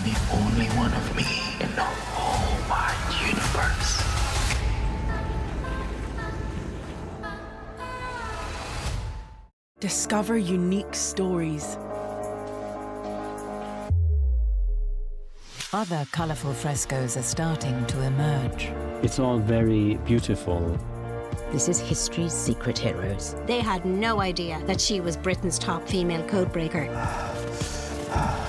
the only one of me in the whole wide universe. Discover unique stories. Other colourful frescoes are starting to emerge. It's all very beautiful. This is history's secret heroes. They had no idea that she was Britain's top female codebreaker.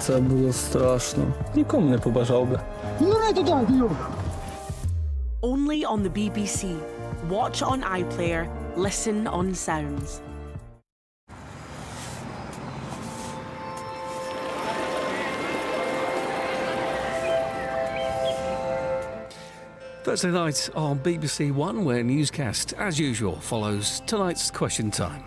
Це було страшно. Нікому не побажав би. Only on the BBC. Watch on iPlayer. Listen on Sounds. Thursday night on BBC One, where newscast, as usual, follows tonight's Question Time.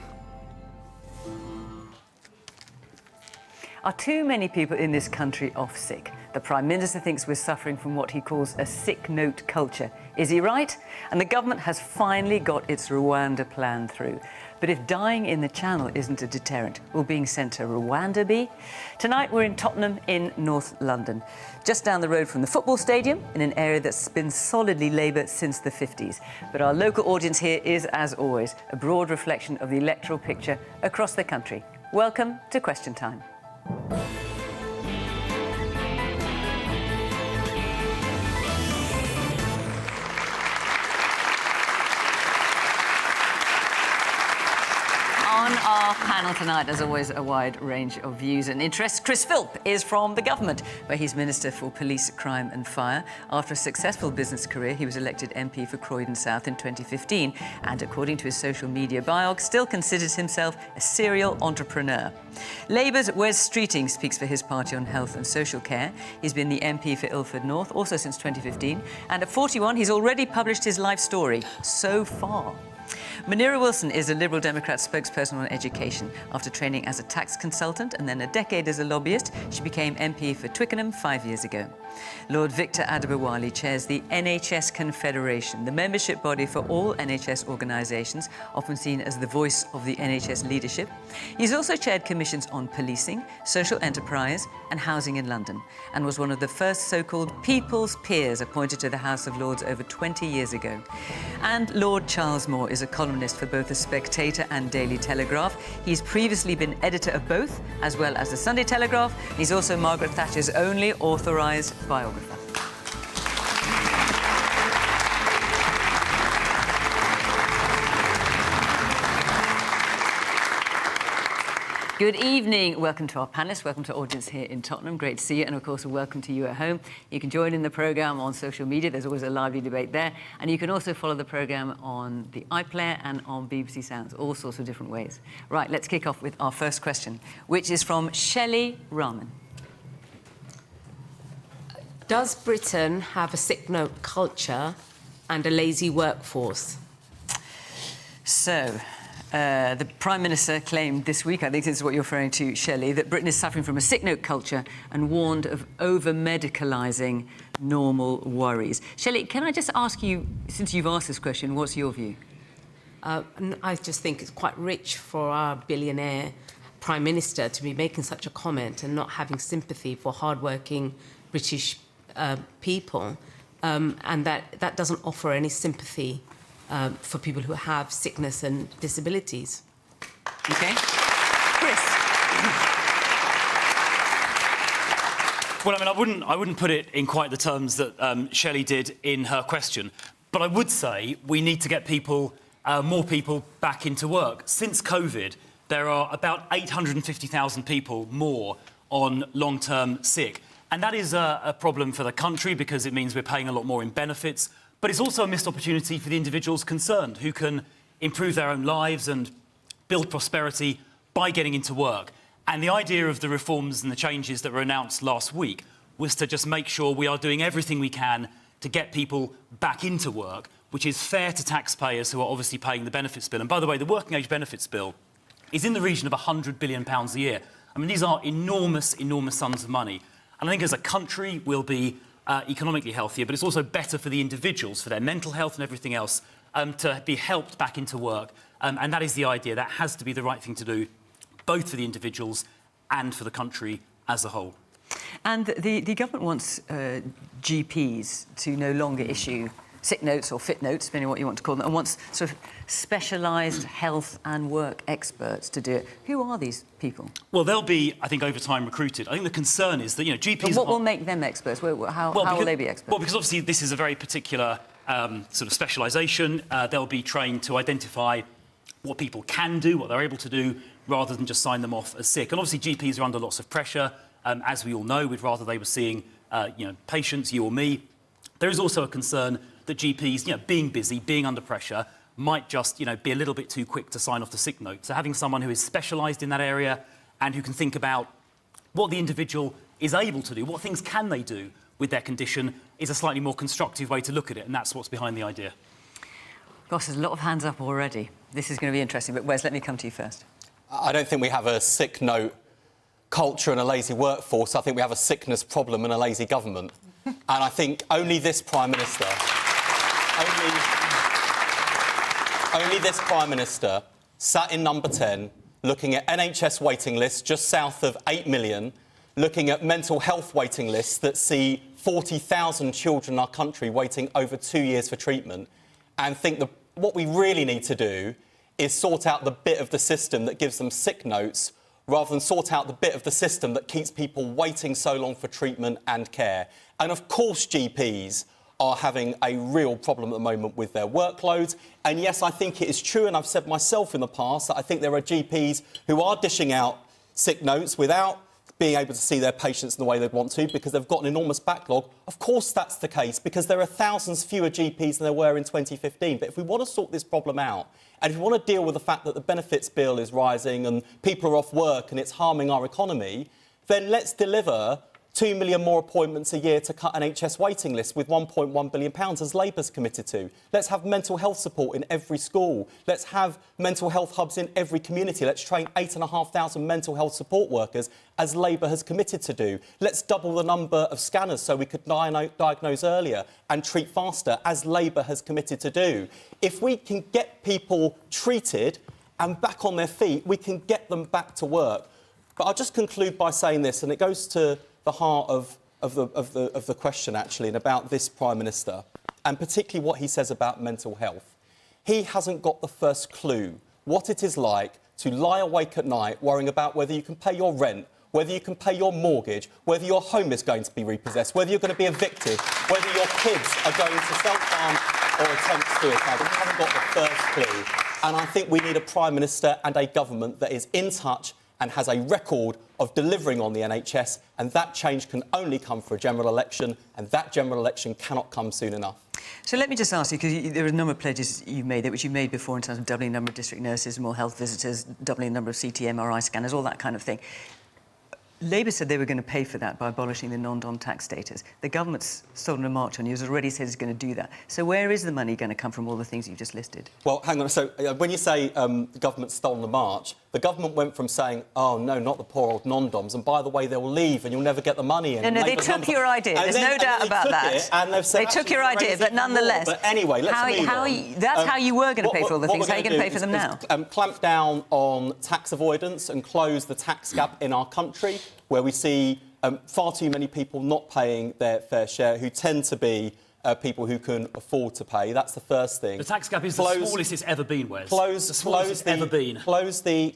Are too many people in this country off sick? The Prime Minister thinks we're suffering from what he calls a sick note culture. Is he right? And the government has finally got its Rwanda plan through. But if dying in the Channel isn't a deterrent, will being sent to Rwanda be? Tonight we're in Tottenham in North London, just down the road from the football stadium, in an area that's been solidly Labour since the 50s. But our local audience here is, as always, a broad reflection of the electoral picture across the country. Welcome to Question Time. On our panel tonight, as always, a wide range of views and interests. Chris Philp is from the government, where he's Minister for Police, Crime and Fire. After a successful business career, he was elected MP for Croydon South in 2015 and, according to his social media biog, still considers himself a serial entrepreneur. Labour's Wes Streeting speaks for his party on health and social care. He's been the MP for Ilford North, also since 2015, and at 41, he's already published his life story, So Far. Munira Wilson is a Liberal Democrat spokesperson on education. After training as a tax consultant and then a decade as a lobbyist, she became MP for Twickenham 5 years ago. Lord Victor Adebowale chairs the NHS Confederation, the membership body for all NHS organisations, often seen as the voice of the NHS leadership. He's also chaired commissions on policing, social enterprise and housing in London, and was one of the first so-called People's Peers appointed to the House of Lords over 20 years ago. And Lord Charles Moore is a columnist for both The Spectator and Daily Telegraph. He's previously been editor of both, as well as The Sunday Telegraph. He's also Margaret Thatcher's only authorised biographer. Good evening. Welcome to our panellists. Welcome to audience here in Tottenham. Great to see you. And, of course, welcome to you at home. You can join in the programme on social media. There's always a lively debate there. And you can also follow the programme on the iPlayer and on BBC Sounds, all sorts of different ways. Right, let's kick off with our first question, which is from Shelley Rahman. Does Britain have a sick note culture and a lazy workforce? So, the Prime Minister claimed this week, I think this is what you're referring to, Shelley, that Britain is suffering from a sick note culture and warned of over-medicalising normal worries. Shelley, can I just ask you, since you've asked this question, what's your view? I just think it's quite rich for our billionaire Prime Minister to be making such a comment and not having sympathy for hard-working British people, and that doesn't offer any sympathy for people who have sickness and disabilities. OK. Chris? Well, I mean, I wouldn't put it in quite the terms that Shelley did in her question, but I would say we need to get people, more people back into work. Since COVID, there are about 850,000 people more on long-term sick. And that is a problem for the country because it means we're paying a lot more in benefits, but it's also a missed opportunity for the individuals concerned who can improve their own lives and build prosperity by getting into work. And the idea of the reforms and the changes that were announced last week was to just make sure we are doing everything we can to get people back into work, which is fair to taxpayers who are obviously paying the benefits bill. And by the way, the working age benefits bill is in the region of £100 billion a year. I mean, these are enormous, enormous sums of money. And I think as a country, we'll be economically healthier, but it's also better for the individuals, for their mental health and everything else, to be helped back into work. And that is the idea. That has to be the right thing to do, both for the individuals and for the country as a whole. And the government wants GPs to no longer issue sick notes or fit notes, depending on what you want to call them, and wants sort of specialised health and work experts to do it. Who are these people? Well, they'll be, I think, over time recruited. I think the concern is that, GPs... But what will make them experts? How will they be experts? Well, because obviously this is a very particular sort of specialisation. They'll be trained to identify what people can do, what they're able to do, rather than just sign them off as sick. And obviously GPs are under lots of pressure, as we all know. We'd rather they were seeing, patients, you or me. There is also a concern that GPs, being busy, being under pressure, might just, be a little bit too quick to sign off the sick note. So having someone who is specialised in that area and who can think about what the individual is able to do, what things can they do with their condition, is a slightly more constructive way to look at it, and that's what's behind the idea. Gosh, there's a lot of hands up already. This is going to be interesting, but Wes, let me come to you first. I don't think we have a sick note culture and a lazy workforce. I think we have a sickness problem and a lazy government. And I think only this Prime Minister... Only this Prime Minister sat in number 10 looking at NHS waiting lists just south of 8 million, looking at mental health waiting lists that see 40,000 children in our country waiting over 2 years for treatment, and think that what we really need to do is sort out the bit of the system that gives them sick notes rather than sort out the bit of the system that keeps people waiting so long for treatment and care. And of course GPs are having a real problem at the moment with their workloads. And yes, I think it is true, and I've said myself in the past, that I think there are GPs who are dishing out sick notes without being able to see their patients in the way they'd want to because they've got an enormous backlog. Of course that's the case, because there are thousands fewer GPs than there were in 2015. But if we want to sort this problem out, and if we want to deal with the fact that the benefits bill is rising and people are off work and it's harming our economy, then let's deliver 2 million more appointments a year to cut NHS waiting lists with £1.1 billion, as Labour's committed to. Let's have mental health support in every school. Let's have mental health hubs in every community. Let's train 8,500 mental health support workers, as Labour has committed to do. Let's double the number of scanners so we could diagnose earlier and treat faster, as Labour has committed to do. If we can get people treated and back on their feet, we can get them back to work. But I'll just conclude by saying this, and it goes to the heart of the question, actually, and about this Prime Minister, and particularly what he says about mental health. He hasn't got the first clue what it is like to lie awake at night worrying about whether you can pay your rent, whether you can pay your mortgage, whether your home is going to be repossessed, whether you're going to be evicted, whether your kids are going to self-harm or attempt suicide. We haven't got the first clue. And I think we need a Prime Minister and a government that is in touch and has a record of delivering on the NHS, and that change can only come for a general election, and that general election cannot come soon enough. So let me just ask you, because there are a number of pledges you've made, which you've made before in terms of doubling the number of district nurses, more health visitors, doubling the number of CT, MRI scanners, all that kind of thing. Labour said they were going to pay for that by abolishing the non-dom tax status. The government's stolen a march on you, has already said it's going to do that. So where is the money going to come from, all the things you've just listed? Well, hang on. So when you say the government's stolen the march, the government went from saying, oh, no, not the poor old non-doms, and by the way, they will leave and you'll never get the money. And no, they took your idea. There's no doubt about that. And they've said, they took your idea, but nonetheless... But anyway, let's move on. That's how you were going to pay for all the things. How are you going to pay for them now? Clamp down on tax avoidance and close the tax gap in our country, where we see far too many people not paying their fair share, who tend to be people who can afford to pay. That's the first thing. The tax gap is the smallest it's ever been, Wes. The smallest it's ever been. Close the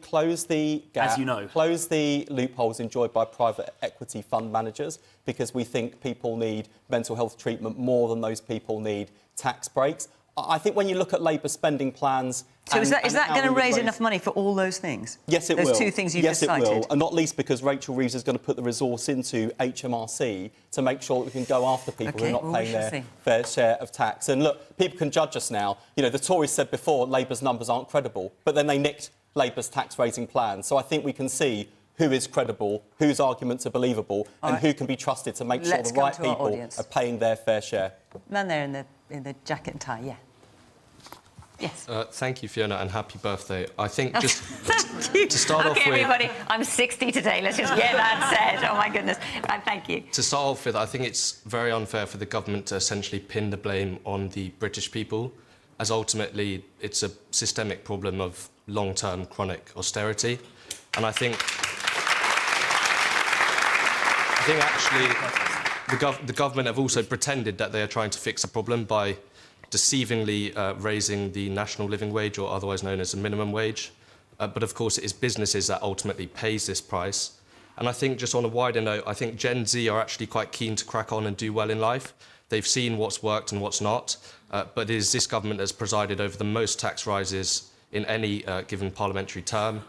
gap. As you know. Close the loopholes enjoyed by private equity fund managers, because we think people need mental health treatment more than those people need tax breaks. I think when you look at Labour spending plans... So is that going to raise enough money for all those things? Yes, it will. Those two things you've just cited? Yes, it will, and not least because Rachel Reeves is going to put the resource into HMRC to make sure that we can go after people who are not paying their fair share of tax. And look, people can judge us now. You know, the Tories said before Labour's numbers aren't credible, but then they nicked Labour's tax-raising plan. So I think we can see who is credible, whose arguments are believable, and who can be trusted to make sure the right people are paying their fair share. Man there in the jacket and tie, yeah. Yes. Thank you, Fiona, and happy birthday. I think just to start off with... OK, everybody, I'm 60 today. Let's just get that said. Oh, my goodness. Thank you. To start off with, I think it's very unfair for the government to essentially pin the blame on the British people, as ultimately it's a systemic problem of long-term chronic austerity. And I think think actually the government have also pretended that they are trying to fix a problem by deceivingly raising the national living wage, or otherwise known as the minimum wage. But of course, it is businesses that ultimately pays this price. And I think, just on a wider note, I think Gen Z are actually quite keen to crack on and do well in life. They've seen what's worked and what's not. But it is this government that has presided over the most tax rises in any given parliamentary term,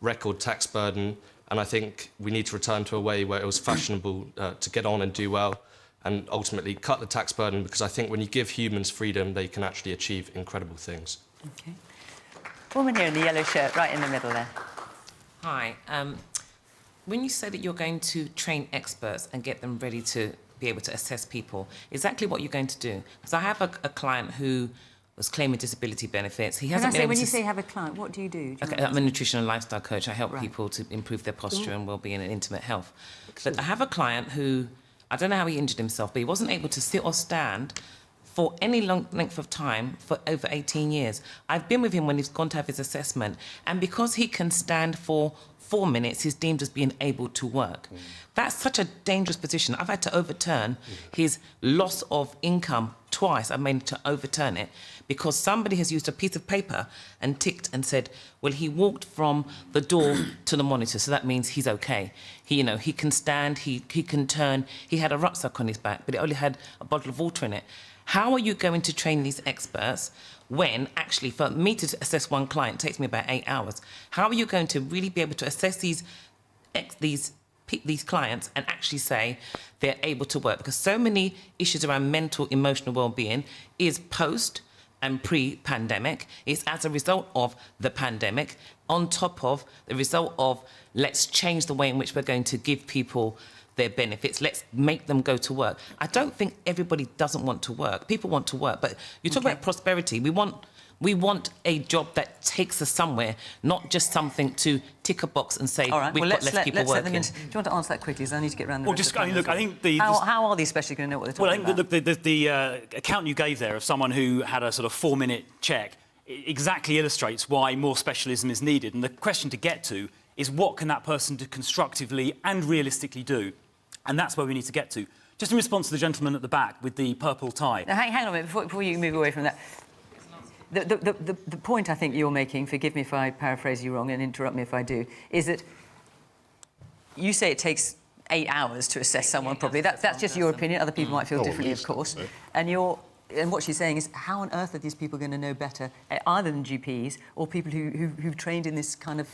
record tax burden, and I think we need to return to a way where it was fashionable to get on and do well, and ultimately cut the tax burden, because I think when you give humans freedom, they can actually achieve incredible things. OK. Woman here in the yellow shirt, right in the middle there. Hi. When you say that you're going to train experts and get them ready to be able to assess people, exactly what you're going to do? Because I have a client who was claiming disability benefits. He hasn't been able to... When you say have a client, what do you do? Okay, I'm a nutrition and lifestyle coach. I help people to improve their posture and well-being and intimate health. But I have a client who, I don't know how he injured himself, but he wasn't able to sit or stand for any long length of time for over 18 years. I've been with him when he's gone to have his assessment, and because he can stand for 4 minutes, he's deemed as being able to work. That's such a dangerous position. I've had to overturn his loss of income twice. I managed to overturn it because somebody has used a piece of paper and ticked and said, well, he walked from the door to the monitor, so that means he's okay. He can stand, he can turn. He had a rucksack on his back, but it only had a bottle of water in it. How are you going to train these experts when, actually, for me to assess one client takes me about 8 hours? How are you going to really be able to assess these clients and actually say they're able to work? Because so many issues around mental, emotional well-being is post and pre-pandemic. It's as a result of the pandemic, on top of the result of let's change the way in which we're going to give people their benefits. Let's make them go to work. I don't think everybody doesn't want to work. People want to work, but you talk about prosperity. We want a job that takes us somewhere, not just something to tick a box and say we've got less people working. Do you want to answer that quickly? Because I need to get around the rest of the look, I think how are these specialists going to know what they're talking about? Well, I think the account you gave there of someone who had a sort of 4-minute check exactly illustrates why more specialism is needed. And the question to get to is, what can that person do constructively and realistically do? And that's where we need to get to. Just in response to the gentleman at the back with the purple tie. Now, hang on a minute, before you move away from that. The point I think you're making, forgive me if I paraphrase you wrong and interrupt me if I do, is that you say it takes 8 hours to assess someone properly. That's just your opinion. Other people might feel differently, of course. And what she's saying is, how on earth are these people going to know better, either than GPs or people who've trained in this kind of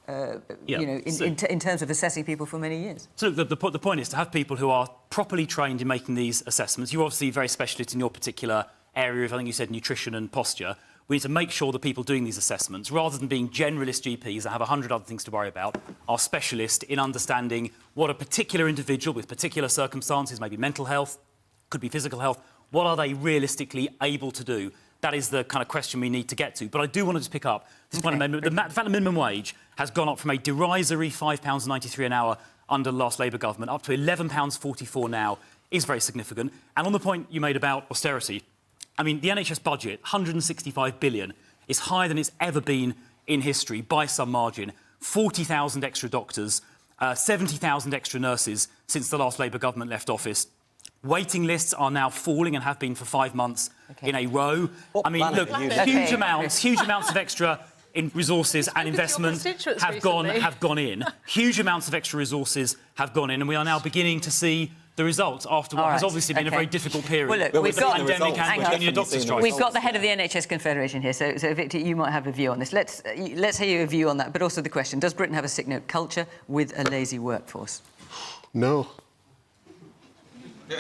in terms of assessing people for many years? So the point is to have people who are properly trained in making these assessments. You're obviously very specialist in your particular area of, I think you said, nutrition and posture. We need to make sure the people doing these assessments, rather than being generalist GPs that have 100 other things to worry about, are specialists in understanding what a particular individual with particular circumstances, maybe mental health, could be physical health, what are they realistically able to do? That is the kind of question we need to get to. But I do want to just pick up this point. The fact the minimum wage has gone up from a derisory £5.93 an hour under the last Labour government up to £11.44 now is very significant. And on the point you made about austerity, I mean, the NHS budget, £165 billion, is higher than it's ever been in history by some margin. 40,000 extra doctors, 70,000 extra nurses since the last Labour government left office. Waiting lists are now falling and have been for 5 months in a row. I mean, look, huge amounts of extra in resources and investment have gone in. Huge amounts of extra resources have gone in, and we are now beginning to see the results after what has obviously been a very difficult period. Well, look, we've got the pandemic and junior doctor strikes. We've got the head of the NHS Confederation here, so Victor, you might have a view on this. Let's hear your view on that, but also the question: does Britain have a sick note culture with a lazy workforce? No. I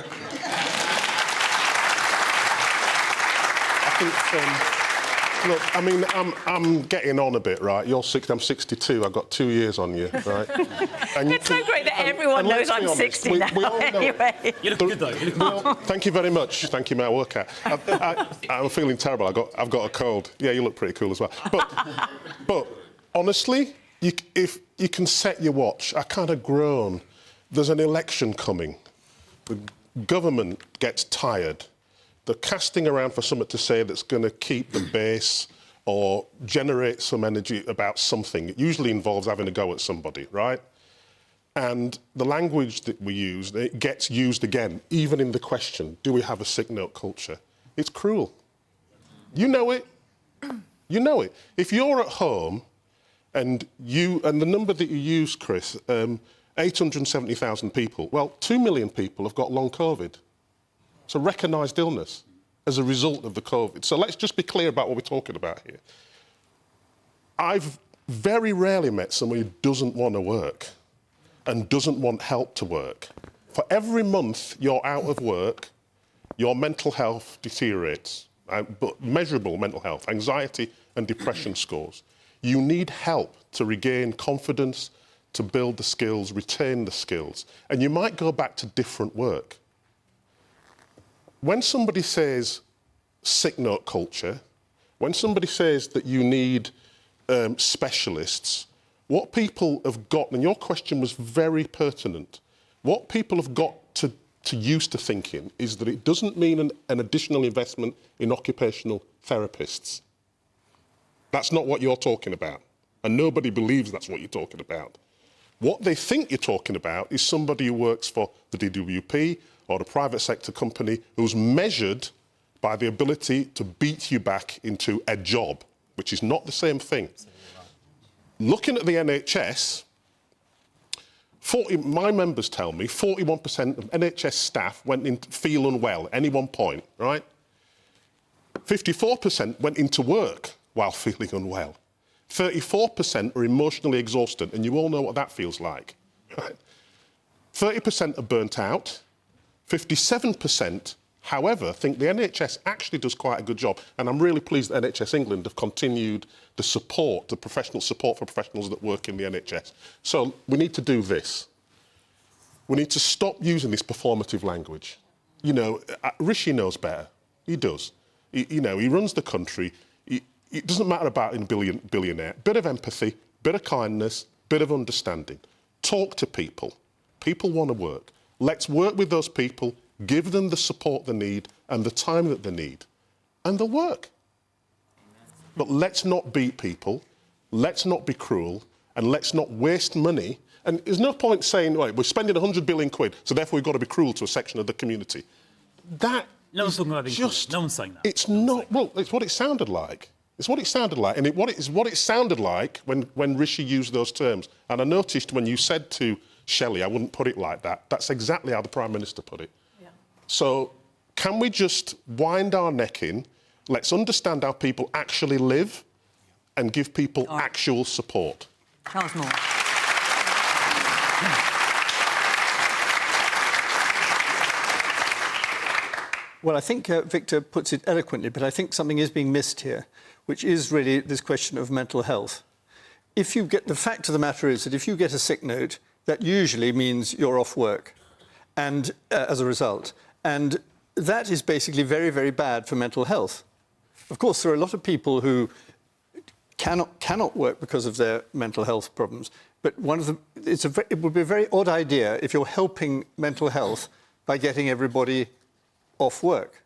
think, look, I mean, I'm getting on a bit, right? You're 60, I'm 62. I've got 2 years on you, right? And it's so great that everyone knows I'm 60 now. Anyway, you look good though. Thank you very much. Thank you, my workout. I'm feeling terrible. I've got a cold. Yeah, you look pretty cool as well. But honestly, if you can set your watch, I kind of groan. There's an election coming. The government gets tired. They're casting around for something to say that's going to keep the base or generate some energy about something. It usually involves having a go at somebody, right? And the language that we use, it gets used again, even in the question, do we have a sick note culture? It's cruel. You know it. You know it. If you're at home and the number that you use, Chris, 870,000 people, well, 2 million people have got long COVID. It's a recognised illness as a result of the COVID. So let's just be clear about what we're talking about here. I've very rarely met somebody who doesn't want to work and doesn't want help to work. For every month you're out of work, your mental health deteriorates, but measurable mental health, anxiety and depression scores. You need help to regain confidence, to build the skills, retain the skills, and you might go back to different work. When somebody says sick note culture, when somebody says that you need specialists, what people have got, and your question was very pertinent, what people have got to used to thinking is that it doesn't mean an additional investment in occupational therapists. That's not what you're talking about, and nobody believes that's what you're talking about. What they think you're talking about is somebody who works for the DWP or a private sector company who's measured by the ability to beat you back into a job, which is not the same thing. Looking at the NHS, my members tell me 41% of NHS staff went in to feel unwell at any one point, right? 54% went into work while feeling unwell. 34% are emotionally exhausted, and you all know what that feels like, right? 30% are burnt out. 57%, however, think the NHS actually does quite a good job, and I'm really pleased that NHS England have continued the support, the professional support for professionals that work in the NHS. So we need to do this. We need to stop using this performative language. You know, Rishi knows better. He does. He runs the country. It doesn't matter about a billionaire. Bit of empathy, bit of kindness, bit of understanding. Talk to people. People want to work. Let's work with those people, give them the support they need and the time that they need, and they'll work. But let's not beat people, let's not be cruel, and let's not waste money. And there's no point saying, right, we're spending 100 billion quid, so therefore we've got to be cruel to a section of the community. That no one's talking about being cruel. No one's saying that. It's not. Well, it's what it sounded like. It's what it sounded like, and what it sounded like when Rishi used those terms. And I noticed when you said to Shelley, I wouldn't put it like that. That's exactly how the Prime Minister put it. Yeah. So can we just wind our neck in? Let's understand how people actually live and give people actual support. Charles Moore. Well, I think Victor puts it eloquently, but I think something is being missed here, which is really this question of mental health. The fact of the matter is that if you get a sick note, that usually means you're off work, and as a result. And that is basically very, very bad for mental health. Of course, there are a lot of people who cannot work because of their mental health problems, but it would be a very odd idea if you're helping mental health by getting everybody off work.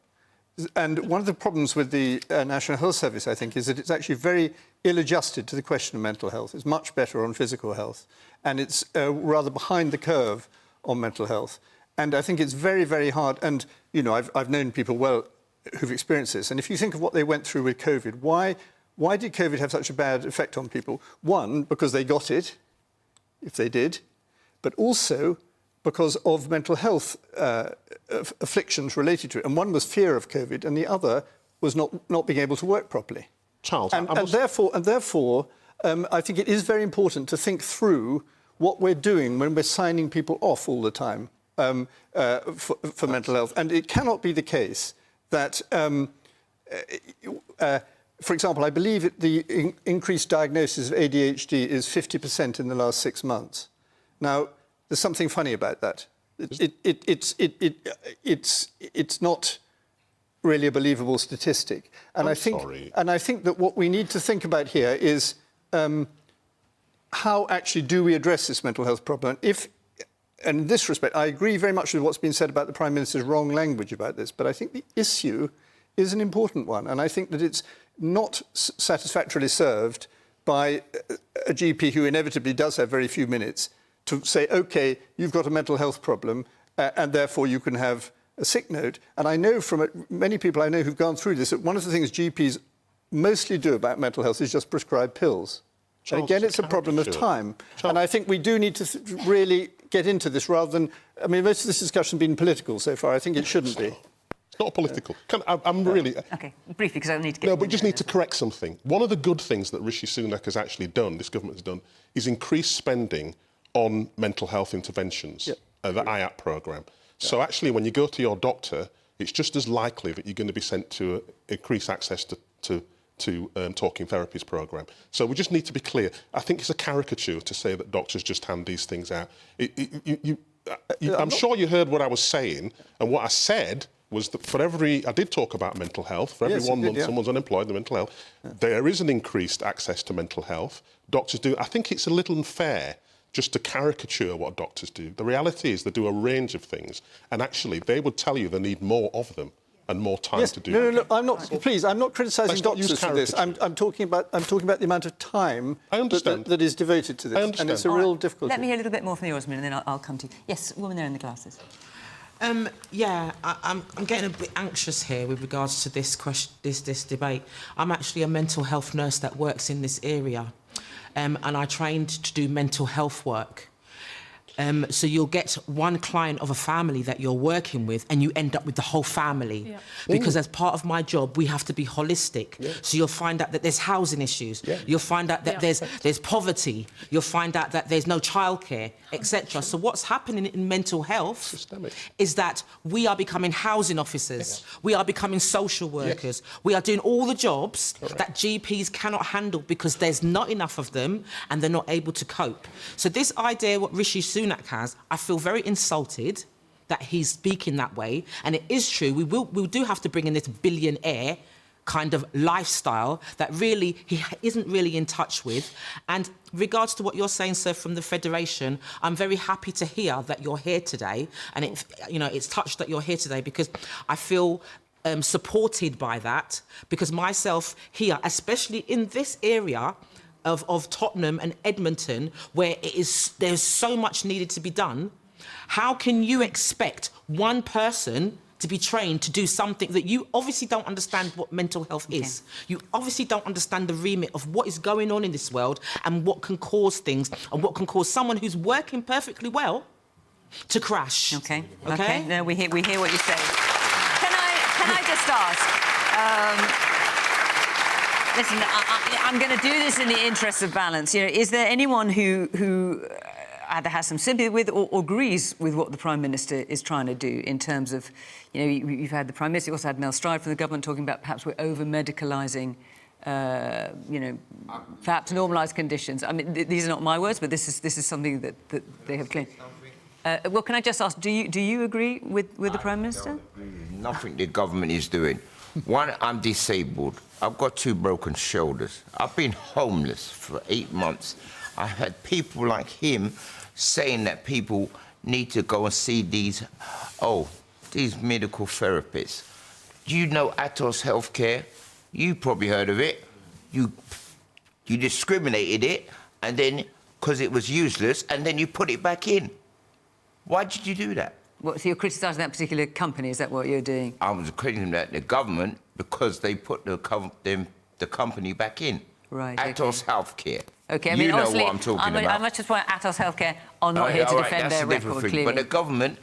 And one of the problems with the National Health Service, I think, is that it's actually very ill-adjusted to the question of mental health. It's much better on physical health, and it's rather behind the curve on mental health. And I think it's very, very hard. And, you know, I've known people well who've experienced this. And if you think of what they went through with COVID, why did COVID have such a bad effect on people? One, because they got it, if they did, but also because of mental health afflictions related to it. And one was fear of COVID, and the other was not being able to work properly. Charles, and therefore, I think it is very important to think through what we're doing when we're signing people off all the time for mental health. And it cannot be the case that, for example, I believe the increased diagnosis of ADHD is 50% in the last 6 months. Now, there's something funny about that. It's not really a believable statistic. And I think that what we need to think about here is how actually do we address this mental health problem? And in this respect, I agree very much with what's been said about the Prime Minister's wrong language about this, but I think the issue is an important one, and I think that it's not satisfactorily served by a GP who inevitably does have very few minutes to say, OK, you've got a mental health problem, and therefore you can have a sick note. And I know from many people I know who've gone through this that one of the things GPs mostly do about mental health is just prescribe pills. And again, it's a problem of time. And I think we do need to really get into this rather than... I mean, most of this discussion has been political so far. I think it shouldn't be. It's not political. I'm really... OK, briefly, because I need to get... No, but we just need to correct something. One of the good things that Rishi Sunak has actually done, this government has done, is increase spending on mental health interventions, the IAP programme. So actually, when you go to your doctor, it's just as likely that you're going to be sent to increase access to Talking Therapies programme. So we just need to be clear. I think it's a caricature to say that doctors just hand these things out. I'm sure you heard what I was saying, and what I said was that for every... I did talk about mental health. For every 1 month someone's unemployed, the mental health, there is an increased access to mental health. Doctors do... I think it's a little unfair just to caricature what doctors do. The reality is they do a range of things, and actually they would tell you they need more of them and more time to do. No, I'm not. Please, I'm not criticising doctors for this. I'm talking about the amount of time that is devoted to this, and it's a real difficulty. Let me hear a little bit more from yours, and then I'll come to you. Yes, woman there in the glasses. Yeah, I'm getting a bit anxious here with regards to this question, this debate. I'm actually a mental health nurse that works in this area, and I trained to do mental health work. So you'll get one client of a family that you're working with and you end up with the whole family. Because as part of my job, we have to be holistic. So you'll find out that there's housing issues. You'll find out that there's poverty. You'll find out that there's no childcare, etc. So what's happening in mental health is that we are becoming housing officers. We are becoming social workers. We are doing all the jobs that GPs cannot handle because there's not enough of them and they're not able to cope. So this idea, what Rishi Sunak has, I feel very insulted that he's speaking that way, and it is true. We do have to bring in this billionaire kind of lifestyle that really he isn't really in touch with. And regards to what you're saying, sir, from the Federation, I'm very happy to hear that you're here today, and it's touched that you're here today because I feel supported by that, because myself here, especially in this area of Tottenham and Edmonton, where there's so much needed to be done, how can you expect one person to be trained to do something that you obviously don't understand what mental health is? You obviously don't understand the remit of what is going on in this world and what can cause things and what can cause someone who's working perfectly well to crash. OK. No, we hear what you say. Can I just ask... Listen, I'm going to do this in the interest of balance. Is there anyone who either has some sympathy with or agrees with what the Prime Minister is trying to do in terms of, you've had the Prime Minister, you also had Mel Stride from the government talking about perhaps we're over-medicalising, perhaps normalised conditions. I mean, these are not my words, but this is something that they have claimed. Well, can I just ask, do you agree with the Prime Minister? Nothing the government is doing. One, I'm disabled. I've got 2 broken shoulders. I've been homeless for 8 months. I've had people like him saying that people need to go and see these medical therapists. Do you know Atos Healthcare? You probably heard of it. You discriminated it, and then, because it was useless, and then you put it back in. Why did you do that? So you're criticising that particular company, is that what you're doing? I was criticising the government because they put the company back in. Right. Atos Healthcare. OK, I mean, you know what I'm talking about. I must just point out Atos Healthcare are not here to defend their record, clearly. But the government,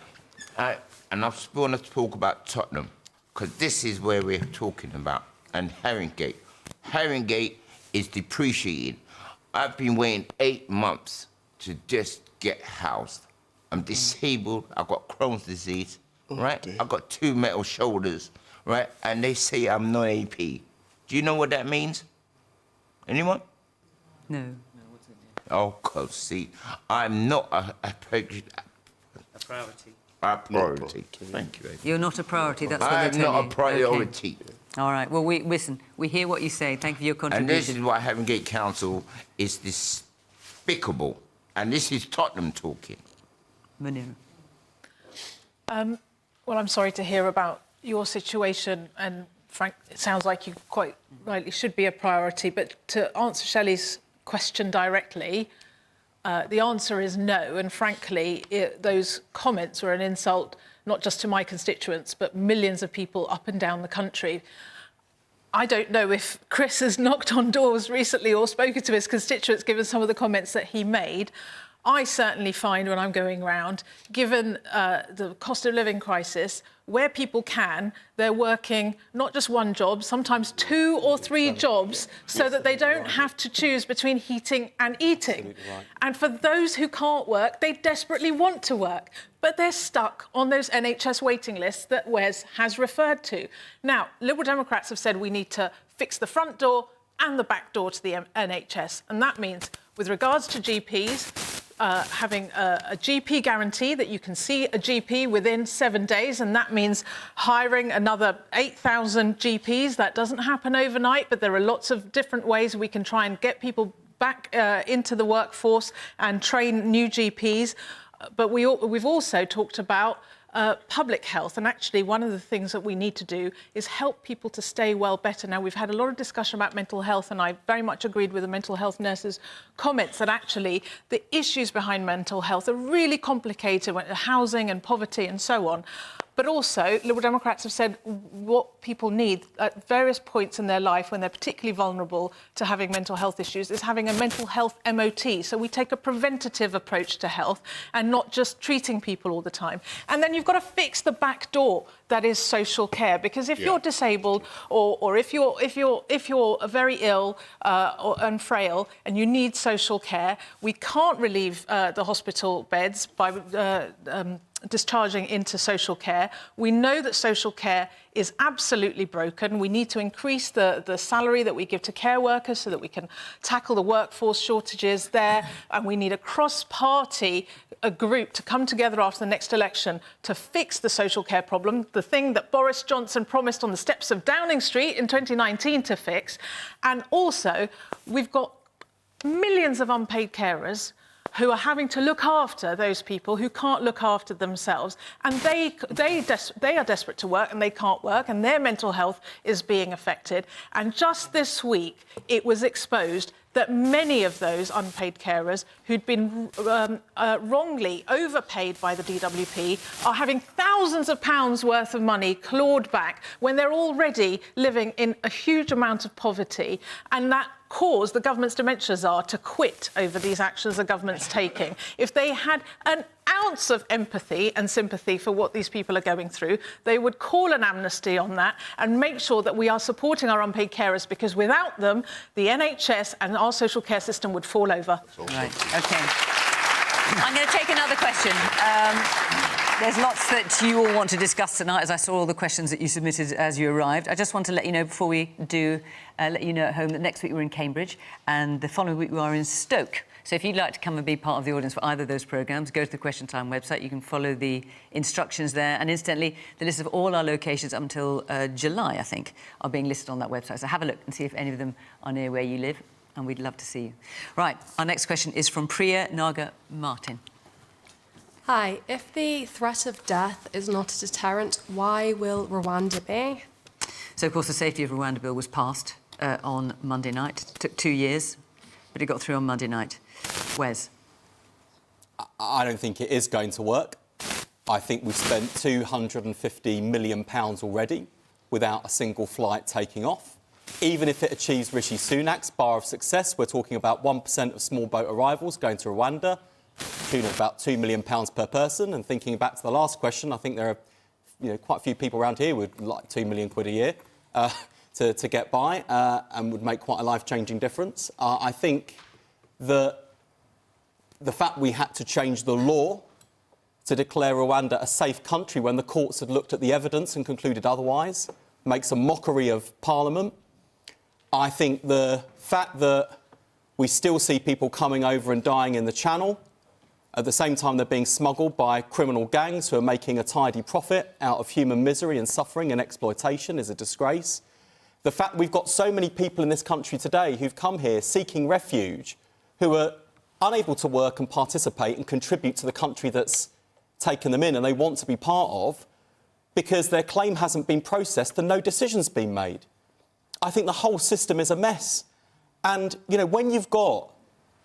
and I want to talk about Tottenham, because this is where we're talking about, and Haringey. Haringey is depreciating. I've been waiting 8 months to just get housed. I'm disabled, I've got Crohn's disease, right? I've got 2 metal shoulders, right? And they say I'm non-AP. Do you know what that means? Anyone? No. Oh, cause see, I'm not a priority. A priority. Thank you. You're not a priority, that's what they're I'm not a priority. Okay. All right, well, listen, we hear what you say. Thank you for your contribution. And this is why Haringey Council is despicable. And this is Tottenham talking. Munira. Well, I'm sorry to hear about your situation, and Frank, it sounds like you quite rightly should be a priority. But to answer Shelley's question directly, The answer is no, and frankly, those comments were an insult not just to my constituents, but millions of people up and down the country. I don't know if Chris has knocked on doors recently or spoken to his constituents, given some of the comments that he made. I certainly find when I'm going around, given the cost of living crisis, where people can, they're working not just one job, sometimes 2 or 3 jobs, so that they don't have to choose between heating and eating. Right. And for those who can't work, they desperately want to work, but they're stuck on those NHS waiting lists that Wes has referred to. Now, Liberal Democrats have said we need to fix the front door and the back door to the NHS, and that means, with regards to GPs, having a GP guarantee that you can see a GP within 7 days, and that means hiring another 8,000 GPs. That doesn't happen overnight, but there are lots of different ways we can try and get people back into the workforce and train new GPs. But we've also talked about public health, and actually one of the things that we need to do is help people to stay well better. Now, we've had a lot of discussion about mental health, and I very much agreed with the mental health nurses' comments that actually the issues behind mental health are really complicated, housing and poverty and so on. But also, Liberal Democrats have said what people need at various points in their life when they're particularly vulnerable to having mental health issues is having a mental health MOT. So we take a preventative approach to health and not just treating people all the time. And then you've got to fix the back door that is social care, because if you're disabled or if you're very ill and frail and you need social care, we can't relieve the hospital beds by discharging into social care. We know that social care is absolutely broken. We need to increase the salary that we give to care workers so that we can tackle the workforce shortages there. And we need a cross-party group to come together after the next election to fix the social care problem, the thing that Boris Johnson promised on the steps of Downing Street in 2019 to fix. And also, we've got millions of unpaid carers who are having to look after those people who can't look after themselves. And they are desperate to work and they can't work, and their mental health is being affected. And just this week, it was exposed that many of those unpaid carers who'd been wrongly overpaid by the DWP are having thousands of pounds worth of money clawed back when they're already living in a huge amount of poverty. And that caused the government's dementia czar to quit over these actions the government's taking. If they had an ounce of empathy and sympathy for what these people are going through, they would call an amnesty on that and make sure that we are supporting our unpaid carers, because without them, the NHS and our social care system would fall over. Right, OK. I'm going to take another question. There's lots that you all want to discuss tonight, as I saw all the questions that you submitted as you arrived. I just want to let you know, before we do, let you know at home that next week we're in Cambridge and the following week we are in Stoke. So if you'd like to come and be part of the audience for either of those programmes, go to the Question Time website. You can follow the instructions there. And incidentally, the list of all our locations up until July, I think, are being listed on that website. So have a look and see if any of them are near where you live, and we'd love to see you. Right, our next question is from Priya Naga Martin. Hi, if the threat of death is not a deterrent, why will Rwanda be? So, of course, the Safety of Rwanda Bill was passed on Monday night. It took 2 years, but it got through on Monday night. Wes? I don't think it is going to work. I think we've spent £250 million already without a single flight taking off. Even if it achieves Rishi Sunak's bar of success, we're talking about 1% of small boat arrivals going to Rwanda, tune of about £2 million per person. And thinking back to the last question, I think there are quite a few people around here would like £2 million a year to get by and would make quite a life-changing difference. I think that the fact we had to change the law to declare Rwanda a safe country when the courts had looked at the evidence and concluded otherwise makes a mockery of Parliament. I think the fact that we still see people coming over and dying in the Channel, at the same time they're being smuggled by criminal gangs who are making a tidy profit out of human misery and suffering and exploitation, is a disgrace. The fact we've got so many people in this country today who've come here seeking refuge, who are unable to work and participate and contribute to the country that's taken them in and they want to be part of, because their claim hasn't been processed and no decision's been made. I think the whole system is a mess. And, when you've got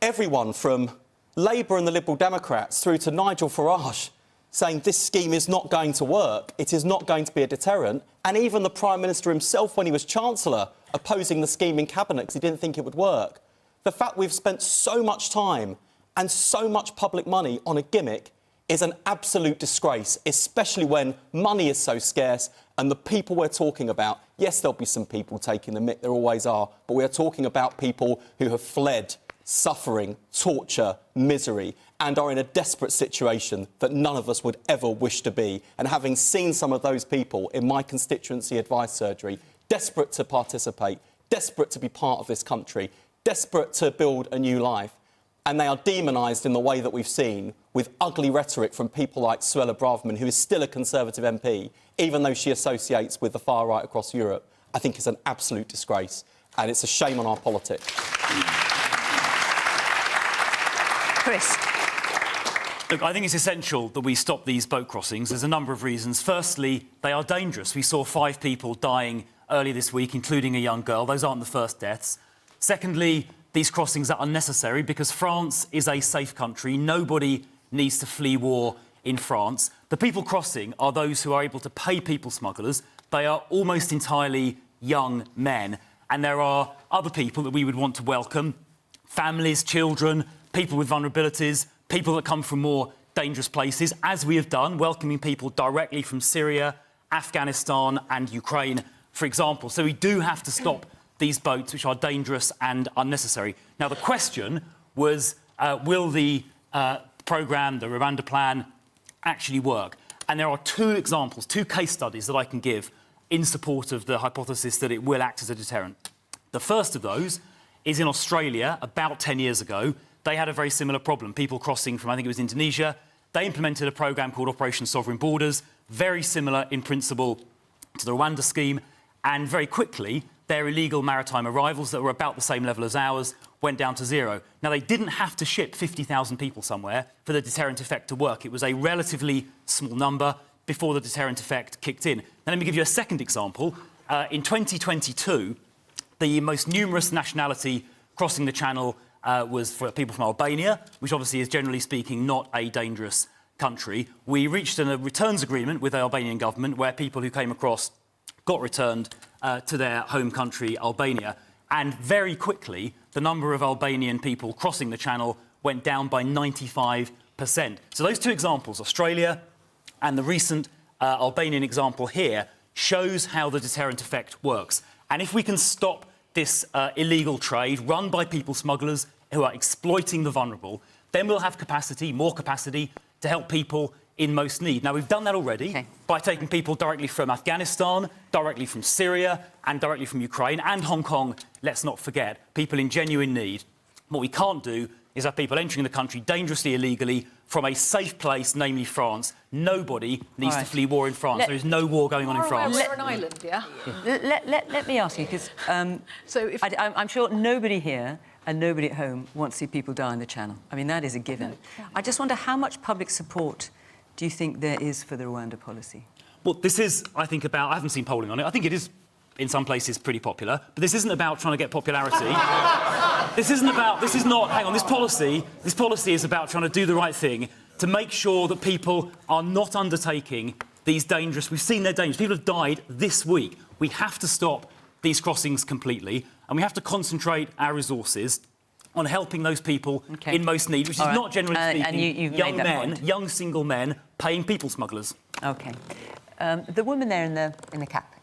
everyone from Labour and the Liberal Democrats through to Nigel Farage saying this scheme is not going to work, it is not going to be a deterrent, and even the Prime Minister himself, when he was Chancellor, opposing the scheme in Cabinet because he didn't think it would work. The fact we've spent so much time and so much public money on a gimmick is an absolute disgrace, especially when money is so scarce and the people we're talking about, yes, there'll be some people taking the mick, there always are, but we are talking about people who have fled suffering, torture, misery, and are in a desperate situation that none of us would ever wish to be. And having seen some of those people in my constituency advice surgery, desperate to participate, desperate to be part of this country, desperate to build a new life, and they are demonised in the way that we've seen, with ugly rhetoric from people like Suella Braverman, who is still a Conservative MP, even though she associates with the far right across Europe, I think is an absolute disgrace, and it's a shame on our politics. Chris. Look, I think it's essential that we stop these boat crossings. There's a number of reasons. Firstly, they are dangerous. We saw 5 people dying earlier this week, including a young girl. Those aren't the first deaths. Secondly, these crossings are unnecessary because France is a safe country. Nobody needs to flee war in France. The people crossing are those who are able to pay people smugglers. They are almost entirely young men. And there are other people that we would want to welcome, families, children, people with vulnerabilities, people that come from more dangerous places, as we have done, welcoming people directly from Syria, Afghanistan and Ukraine, for example. So we do have to stop these boats, which are dangerous and unnecessary. Now, the question was, will the programme, the Rwanda plan, actually work? And there are 2 examples, 2 case studies that I can give in support of the hypothesis that it will act as a deterrent. The first of those is in Australia, about 10 years ago. They had a very similar problem, people crossing from, I think it was Indonesia. They implemented a programme called Operation Sovereign Borders, very similar in principle to the Rwanda scheme, and very quickly their illegal maritime arrivals that were about the same level as ours went down to 0. Now, they didn't have to ship 50,000 people somewhere for the deterrent effect to work. It was a relatively small number before the deterrent effect kicked in. Now, let me give you a second example. In 2022, the most numerous nationality crossing the Channel was for people from Albania, which obviously is, generally speaking, not a dangerous country. We reached a returns agreement with the Albanian government where people who came across got returned to their home country, Albania. And very quickly, the number of Albanian people crossing the Channel went down by 95%. So those 2 examples, Australia and the recent Albanian example here, shows how the deterrent effect works. And if we can stop this illegal trade run by people smugglers who are exploiting the vulnerable, then we'll have capacity, more capacity, to help people in most need. Now, we've done that already by taking people directly from Afghanistan, directly from Syria and directly from Ukraine and Hong Kong, let's not forget, people in genuine need. What we can't do is have people entering the country dangerously, illegally, from a safe place, namely France. Nobody needs to flee war in France. There is no war going on in France. We're an island, yeah? Let me ask you, because I'm sure nobody here and nobody at home wants to see people die in the Channel. I mean, that is a given. I just wonder how much public support do you think there is for the Rwanda policy? Well, this is, I think, about... I haven't seen polling on it. I think it is, in some places, pretty popular. But this isn't about trying to get popularity. This isn't about... This is not... Hang on, this policy is about trying to do the right thing to make sure that people are not undertaking these dangerous... We've seen they're dangerous. People have died this week. We have to stop these crossings completely, and we have to concentrate our resources on helping those people in most need, which is not, generally speaking, young men, young single men, paying people smugglers. OK. The woman there in the cap,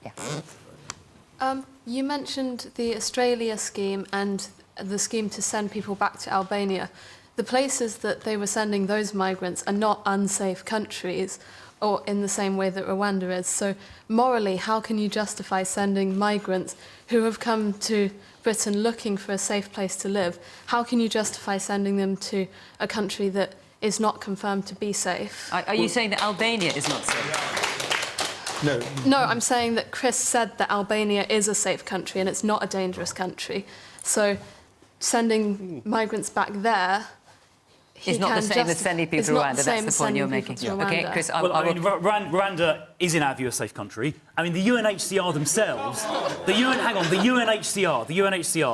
You mentioned the Australia scheme and the scheme to send people back to Albania. The places that they were sending those migrants are not unsafe countries, or in the same way that Rwanda is. So morally, how can you justify sending migrants who have come to Britain looking for a safe place to live? How can you justify sending them to a country that is not confirmed to be safe? Are you saying that Albania is not safe? No. No, I'm saying that Chris said that Albania is a safe country and it's not a dangerous country. So sending migrants back there... It's not the same as sending people to Rwanda, that's the point you're making. OK, Chris, Rwanda is, in our view, a safe country. I mean, the UNHCR themselves... the UNHCR,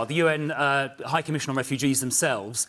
the UN High Commission on Refugees themselves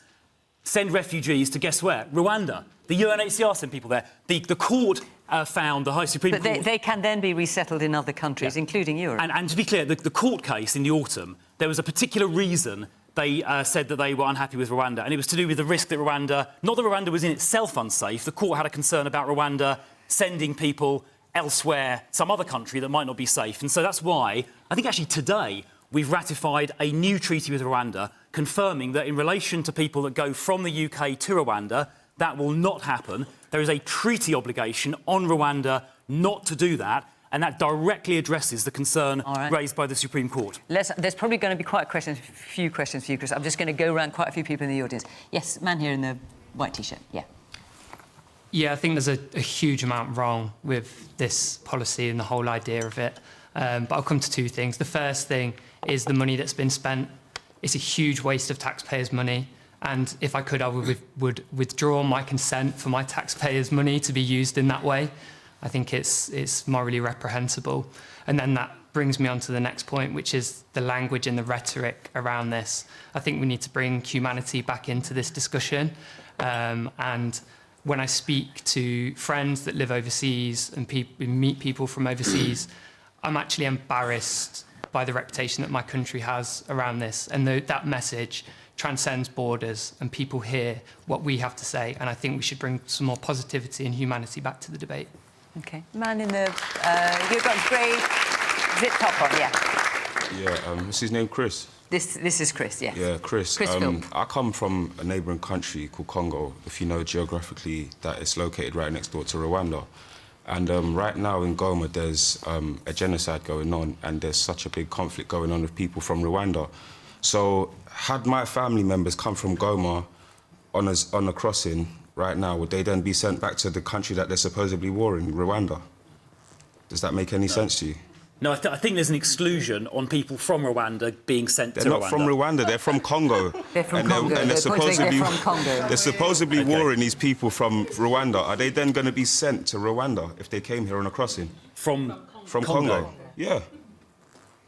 send refugees to, guess where? Rwanda. The UNHCR sent people there. The court found, the High Supreme Court... But they can then be resettled in other countries, including Europe. And to be clear, the court case in the autumn, there was a particular reason they said that they were unhappy with Rwanda, and it was to do with the risk that Rwanda... Not that Rwanda was in itself unsafe, the court had a concern about Rwanda sending people elsewhere, some other country that might not be safe. And so that's why, I think actually today, we've ratified a new treaty with Rwanda, confirming that in relation to people that go from the UK to Rwanda, that will not happen. There is a treaty obligation on Rwanda not to do that, and that directly addresses the concern raised by the Supreme Court. There's probably going to be quite a few questions for you, Chris. I'm just going to go around quite a few people in the audience. Yes, man here in the white T-shirt, yeah. Yeah, I think there's a huge amount wrong with this policy and the whole idea of it. But I'll come to two things. The first thing is the money that's been spent. It's a huge waste of taxpayers' money. And if I could, I would withdraw my consent for my taxpayers' money to be used in that way. I think it's morally reprehensible. And then that brings me on to the next point, which is the language and the rhetoric around this. I think we need to bring humanity back into this discussion. And when I speak to friends that live overseas and meet people from overseas, I'm actually embarrassed by the reputation that my country has around this. And that message transcends borders, and people hear what we have to say. And I think we should bring some more positivity and humanity back to the debate. OK. Man in the... you've got grey zip top on, yeah. Yeah, what's his name? Chris? This is Chris, yes. Yeah, Chris. Chris Philp. I come from a neighbouring country called Congo, if you know geographically, that is located right next door to Rwanda. And right now in Goma, there's a genocide going on, and there's such a big conflict going on with people from Rwanda. So had my family members come from Goma on a crossing right now, would they then be sent back to the country that they're supposedly warring, Rwanda? Does that make any sense to you? No, I think there's an exclusion on people from Rwanda being sent to Rwanda. They're not from Rwanda, they're from Congo. They're from Congo. They're supposedly, from Congo. They're supposedly warring these people from Rwanda. Are they then going to be sent to Rwanda if they came here on a crossing? From Congo? Yeah.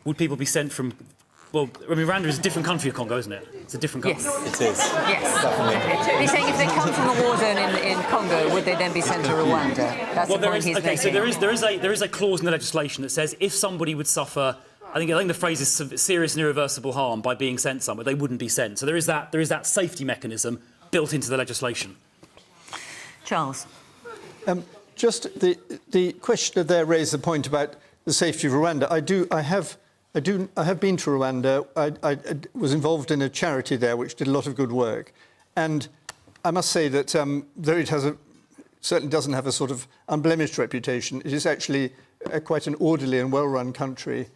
Would people be sent from... Well, I mean, Rwanda is a different country of Congo, isn't it? It's a different country. Yes. It is. Yes. Definitely. He's saying if they come from a war zone in Congo, would they then be sent to Rwanda? That's the point he's making. So there is a clause in the legislation that says if somebody would suffer, I think the phrase is serious and irreversible harm by being sent somewhere, they wouldn't be sent. So there is that safety mechanism built into the legislation. Charles. Just the questioner there raised the point about the safety of Rwanda. I have been to Rwanda. I was involved in a charity there which did a lot of good work. And I must say that though it certainly doesn't have a sort of unblemished reputation, it is actually quite an orderly and well-run country,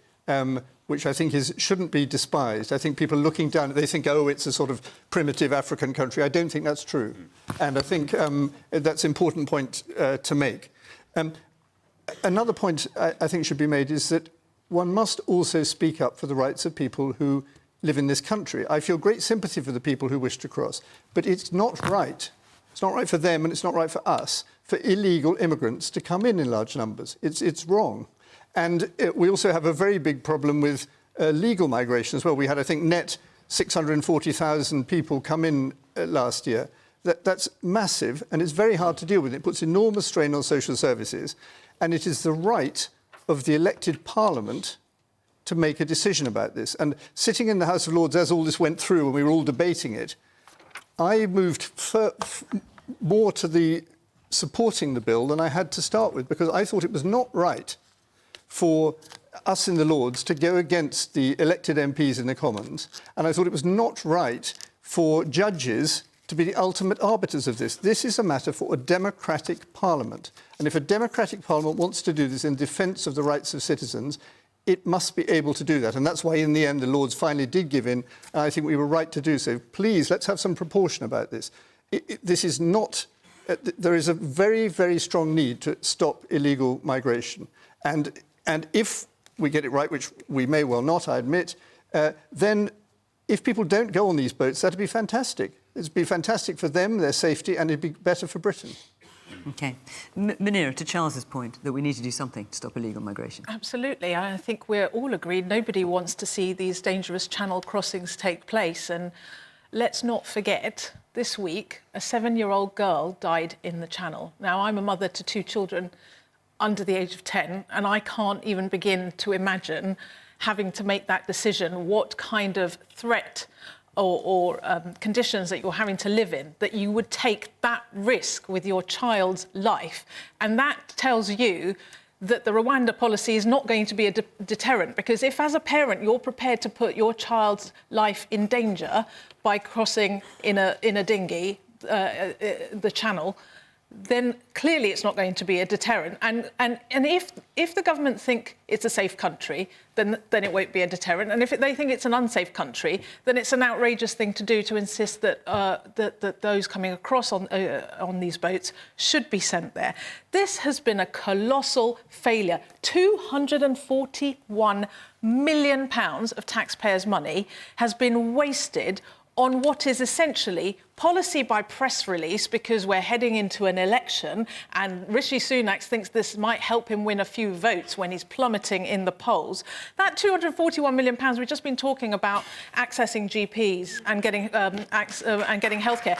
which I think shouldn't be despised. I think people looking down, they think, oh, it's a sort of primitive African country. I don't think that's true. And I think that's an important point to make. Another point I think should be made is that one must also speak up for the rights of people who live in this country. I feel great sympathy for the people who wish to cross, but it's not right. It's not right for them, and it's not right for us, for illegal immigrants to come in large numbers. It's wrong. And we also have a very big problem with legal migration as well. We had, I think, net 640,000 people come in last year. That's massive, and it's very hard to deal with. It puts enormous strain on social services, and it is the right of the elected parliament to make a decision about this. And sitting in the House of Lords as all this went through and we were all debating it, I moved more to the supporting the bill than I had to start with, because I thought it was not right for us in the Lords to go against the elected MPs in the Commons, and I thought it was not right for judges to be the ultimate arbiters of this. This is a matter for a democratic parliament. And if a democratic parliament wants to do this in defence of the rights of citizens, it must be able to do that. And that's why, in the end, the Lords finally did give in, and I think we were right to do so. Please, let's have some proportion about this. This is not... there is a very, very strong need to stop illegal migration. And if we get it right, which we may well not, I admit, then if people don't go on these boats, that'd be fantastic. It'd be fantastic for them, their safety, and it'd be better for Britain. OK. Munira, to Charles's point, that we need to do something to stop illegal migration. Absolutely. I think we're all agreed. Nobody wants to see these dangerous channel crossings take place. And let's not forget this week, a 7-year-old girl died in the Channel. Now, I'm a mother to 2 children under the age of 10, and I can't even begin to imagine having to make that decision, what kind of threat or conditions that you're having to live in, that you would take that risk with your child's life. And that tells you that the Rwanda policy is not going to be a deterrent, because if, as a parent, you're prepared to put your child's life in danger by crossing in a dinghy the Channel, then clearly it's not going to be a deterrent. And if the government think it's a safe country, then it won't be a deterrent. And if they think it's an unsafe country, then it's an outrageous thing to do to insist that that those coming across on these boats should be sent there. This has been a colossal failure. £241 million of taxpayers' money has been wasted on what is essentially policy by press release, because we're heading into an election and Rishi Sunak thinks this might help him win a few votes when he's plummeting in the polls. That £241 million, we've just been talking about accessing GPs and getting healthcare.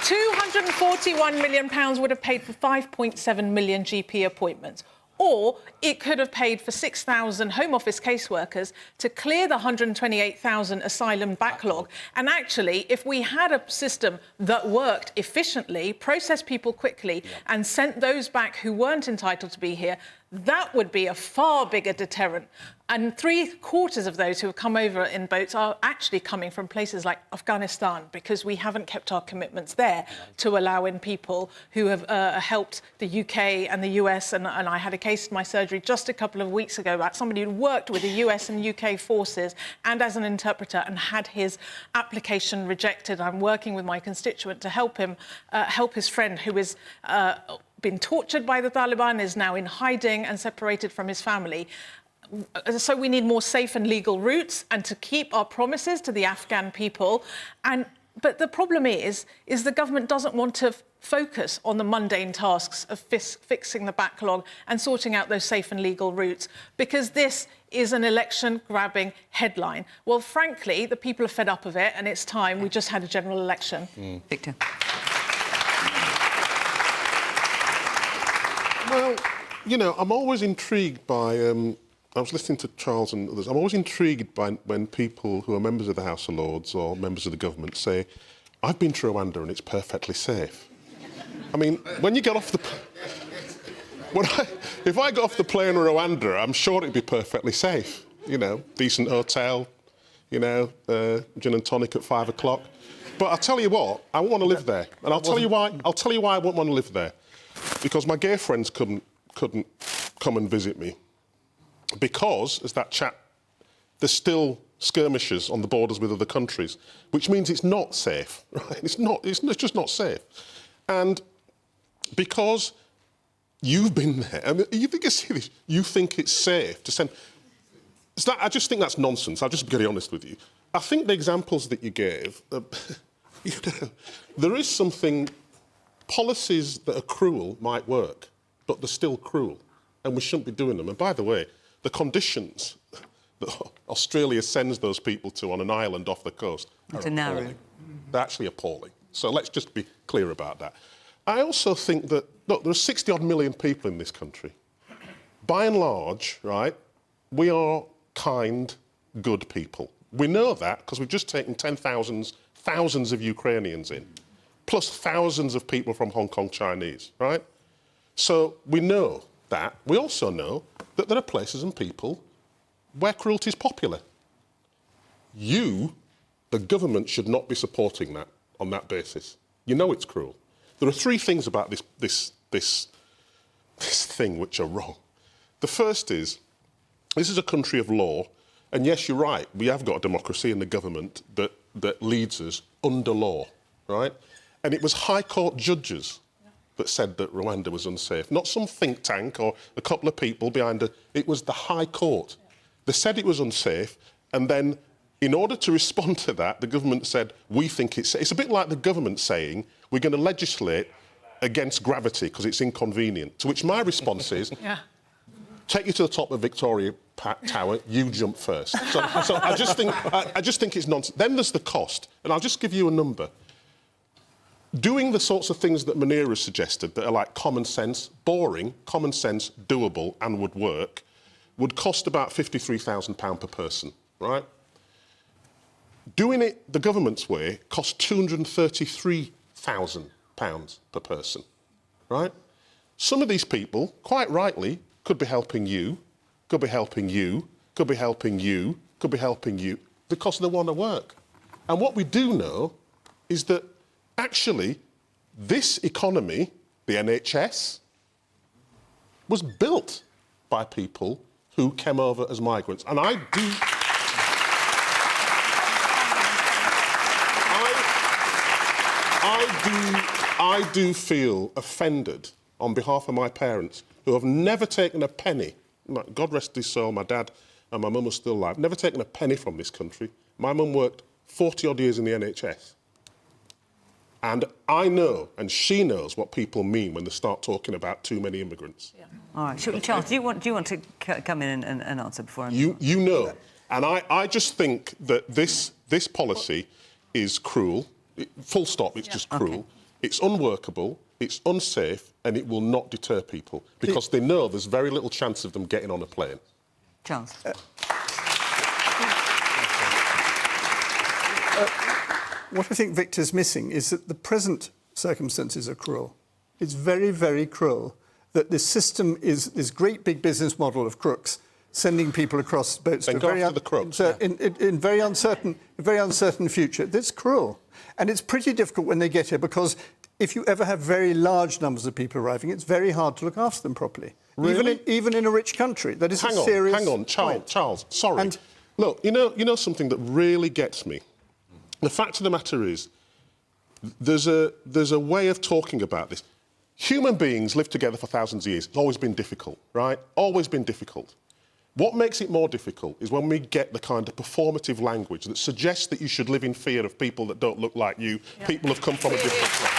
£241 million would have paid for 5.7 million GP appointments. Or it could have paid for 6,000 Home Office caseworkers to clear the 128,000 asylum backlog. And actually, if we had a system that worked efficiently, processed people quickly, and sent those back who weren't entitled to be here, that would be a far bigger deterrent. And 3/4 of those who have come over in boats are actually coming from places like Afghanistan, because we haven't kept our commitments there to allow in people who have helped the UK and the US. And I had a case in my surgery just a couple of weeks ago about somebody who worked with the US and UK forces and as an interpreter and had his application rejected. I'm working with my constituent to help him, help his friend who is been tortured by the Taliban, is now in hiding and separated from his family. So we need more safe and legal routes and to keep our promises to the Afghan people. But the problem is the government doesn't want to focus on the mundane tasks of fixing the backlog and sorting out those safe and legal routes, because this is an election-grabbing headline. Well, frankly, the people are fed up of it, and it's time. We just had a general election. Victor. Well, you know, I'm always intrigued by... I was listening to Charles and others. I'm always intrigued by when people who are members of the House of Lords or members of the government say, I've been to Rwanda and it's perfectly safe. I mean, when you get off the... if I got off the plane in Rwanda, I'm sure it'd be perfectly safe. You know, decent hotel, you know, gin and tonic at 5 o'clock. But I'll tell you what, I won't want to live there. And I'll tell you why I won't want to live there. Because my gay friends couldn't come and visit me. Because, as that chap, there's still skirmishes on the borders with other countries, which means it's not safe, right? It's just not safe. And because you've been there, I mean, you think it's safe to send... I just think that's nonsense. I'll just be very honest with you. I think the examples that you gave, you know, there is something... Policies that are cruel might work, but they're still cruel, and we shouldn't be doing them. And by the way, the conditions that Australia sends those people to on an island off the coast are appalling. They're actually appalling. So let's just be clear about that. I also think that, look, there are 60-odd million people in this country. By and large, right, we are kind, good people. We know that because we've just taken thousands of Ukrainians in, plus thousands of people from Hong Kong Chinese, right? So we know that. We also know that there are places and people where cruelty is popular. You, the government, should not be supporting that on that basis. You know it's cruel. There are 3 things about this thing which are wrong. The first is, this is a country of law, and yes, you're right, we have got a democracy in the government that leads us under law, right? And it was High Court judges that said that Rwanda was unsafe, not some think tank or a couple of people behind it. It was the High Court. They said it was unsafe, and then, in order to respond to that, the government said, we think it's safe. It's a bit like the government saying, we're going to legislate against gravity because it's inconvenient, to which my response is, take you to the top of Victoria Tower, you jump first. So I just think it's nonsense. Then there's the cost, and I'll just give you a number. Doing the sorts of things that Munira has suggested that are like common sense, boring, common sense, doable and would work, would cost about £53,000 per person, right? Doing it the government's way costs £233,000 per person, right? Some of these people, quite rightly, could be helping you, could be helping you, could be helping you, could be helping you, because they want to work. And what we do know is that actually this economy, the NHS, was built by people who came over as migrants. And I do feel offended on behalf of my parents who have never taken a penny. God rest his soul, my dad and my mum are still alive. Never taken a penny from this country. My mum worked 40-odd years in the NHS. And I know, and she knows, what people mean when they start talking about too many immigrants. Yeah. All right, Charles, do you want to come in and answer before I... You know. And I just think that this policy is cruel. Full stop, it's just cruel. Okay. It's unworkable, it's unsafe, and it will not deter people, because they know there's very little chance of them getting on a plane. Charles. What I think Victor's missing is that the present circumstances are cruel. It's very, very cruel that this system is this great big business model of crooks sending people across boats to a very, in very uncertain future. That's cruel. And it's pretty difficult when they get here, because if you ever have very large numbers of people arriving, it's very hard to look after them properly. Really? Even in a rich country. That is a serious Hang on, Charles, sorry. And look, you know something that really gets me? The fact of the matter is, there's a way of talking about this. Human beings live together for thousands of years. It's always been difficult, right? Always been difficult. What makes it more difficult is when we get the kind of performative language that suggests that you should live in fear of people that don't look like you, people who've come from a different place.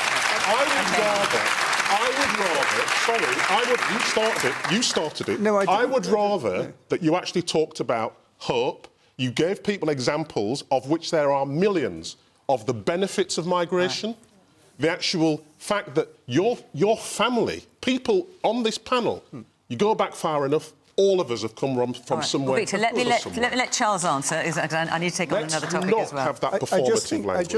You started it. No, I would rather that you actually talked about hope. You gave people examples, of which there are millions, of the benefits of migration. Right. The actual fact that your family, people on this panel, you go back far enough, all of us have come from somewhere. Well, Victor, let me let Charles answer. I need to take on another topic as well. Have that performative language.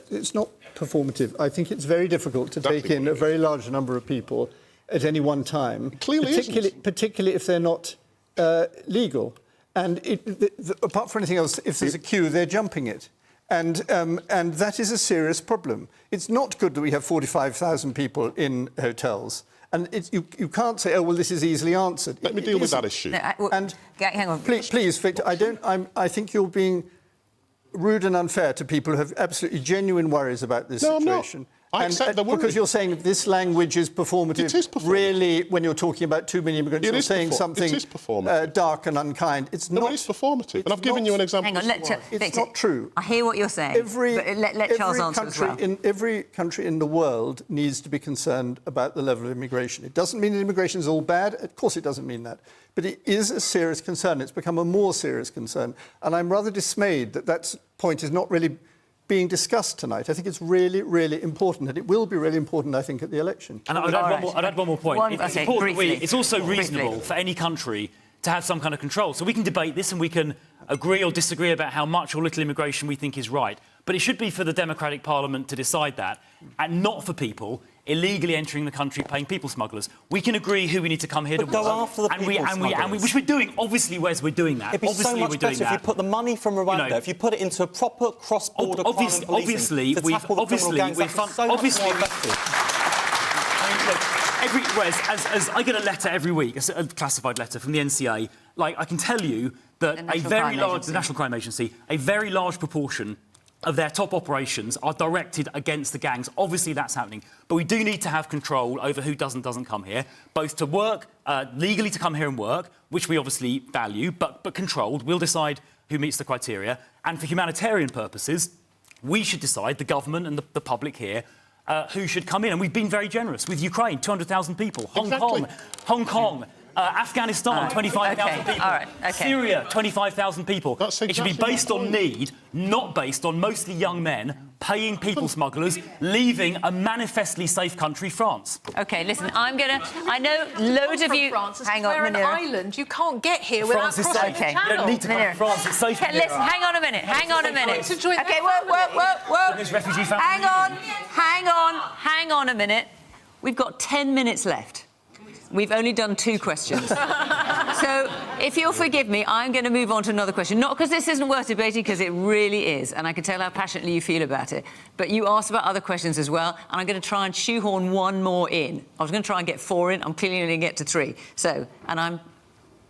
It's not performative. I think it's very difficult to take in a very large number of people at any one time, particularly if they're not legal. And apart from anything else, if there's a queue, they're jumping it. And that is a serious problem. It's not good that we have 45,000 people in hotels. And you can't say, oh, well, this is easily answered. Let me deal with that issue. No, hang on. Please, Victor, I think you're being rude and unfair to people who have absolutely genuine worries about this situation. I'm not. I accept the worry. Because you're saying this language is performative. It is performative. Really, when you're talking about too many immigrants, you're saying something dark and unkind. It's not. It is performative. And I've given you an example. Hang on, it's not true. I hear what you're saying, but let Charles answer as well. Every country in the world needs to be concerned about the level of immigration. It doesn't mean that immigration is all bad. Of course it doesn't mean that. But it is a serious concern. It's become a more serious concern. And I'm rather dismayed that point is not really being discussed tonight. I think it's really, really important, and it will be really important, I think, at the election. And I'd add one more point. It's important it's also reasonable for any country to have some kind of control. So we can debate this and we can agree or disagree about how much or little immigration we think is right. But it should be for the democratic parliament to decide that, and not for people illegally entering the country paying people smugglers. We can agree who we need to come here to go after the people smugglers. Which we're doing. Obviously, Wes, we're doing that. It'd be so much better if you put the money from Rwanda, if you put it into a proper cross-border crime and policing to tackle the criminal gangs. Wes, as I get a letter every week, a classified letter from the NCA, I can tell you that the National Crime Agency, a very large proportion of their top operations are directed against the gangs. Obviously, that's happening. But we do need to have control over who doesn't come here, both to work, legally to come here and work, which we obviously value, but controlled. We'll decide who meets the criteria. And for humanitarian purposes, we should decide, the government and the public here, who should come in. And we've been very generous with Ukraine, 200,000 people. Hong Kong, Afghanistan, 25,000 people. All right. Okay. Syria, 25,000 people. It should be based on need, not based on mostly young men paying people smugglers, leaving a manifestly safe country, France. OK, listen, I know loads of you... Hang on, Munira. Island. You can't get here without crossing the channel. You don't need to come to France. It's safe. Okay, listen, hang on a minute. OK, whoa. There's refugee families. Hang on a minute. We've got 10 minutes left. We've only done 2 questions. So, if you'll forgive me, I'm going to move on to another question. Not because this isn't worth debating, because it really is, and I can tell how passionately you feel about it. But you asked about other questions as well, and I'm going to try and shoehorn 1 more in. I was going to try and get 4 in. I'm clearly going to get to 3. So, and I'm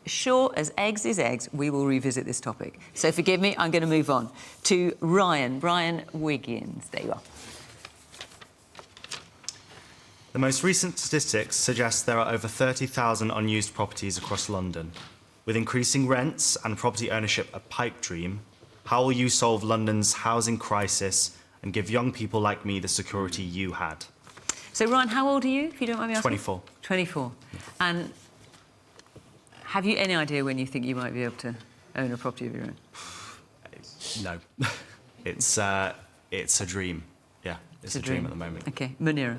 sure as eggs is eggs, we will revisit this topic. So, forgive me, I'm going to move on to Ryan Wiggins. There you are. The most recent statistics suggest there are over 30,000 unused properties across London. With increasing rents and property ownership a pipe dream, how will you solve London's housing crisis and give young people like me the security you had? So, Ryan, how old are you, if you don't mind me asking? 24. 24. And have you any idea when you think you might be able to own a property of your own? No. It's a dream. Yeah, it's a dream at the moment. OK. Munira.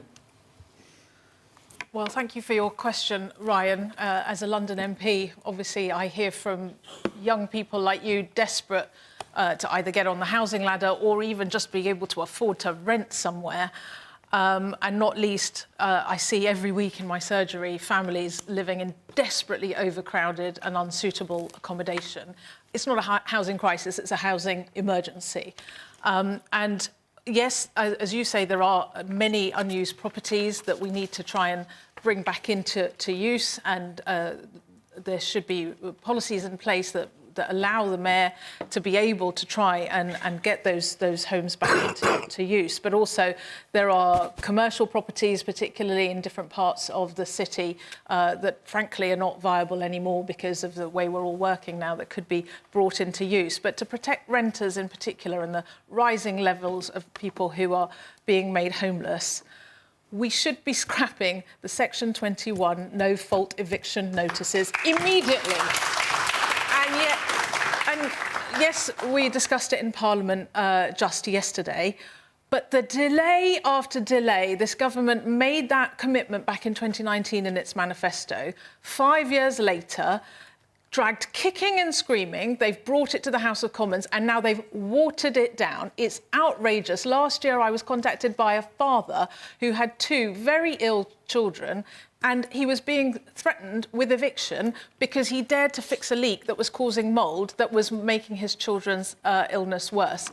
Well, thank you for your question, Ryan. As a London MP, obviously, I hear from young people like you desperate to either get on the housing ladder or even just be able to afford to rent somewhere. And not least, I see every week in my surgery families living in desperately overcrowded and unsuitable accommodation. It's not a housing crisis, it's a housing emergency. And yes, as you say, there are many unused properties that we need to try and bring back into use, and there should be policies in place that allow the mayor to be able to try and get those homes back into use. But also there are commercial properties, particularly in different parts of the city, that frankly are not viable anymore because of the way we're all working now, that could be brought into use. But to protect renters in particular and the rising levels of people who are being made homeless, we should be scrapping the Section 21 no-fault eviction notices immediately. And yes, we discussed it in Parliament just yesterday, but the delay after delay, this government made that commitment back in 2019 in its manifesto. 5 years later, dragged kicking and screaming, they've brought it to the House of Commons and now they've watered it down. It's outrageous. Last year I was contacted by a father who had 2 very ill children, and he was being threatened with eviction because he dared to fix a leak that was causing mould that was making his children's illness worse.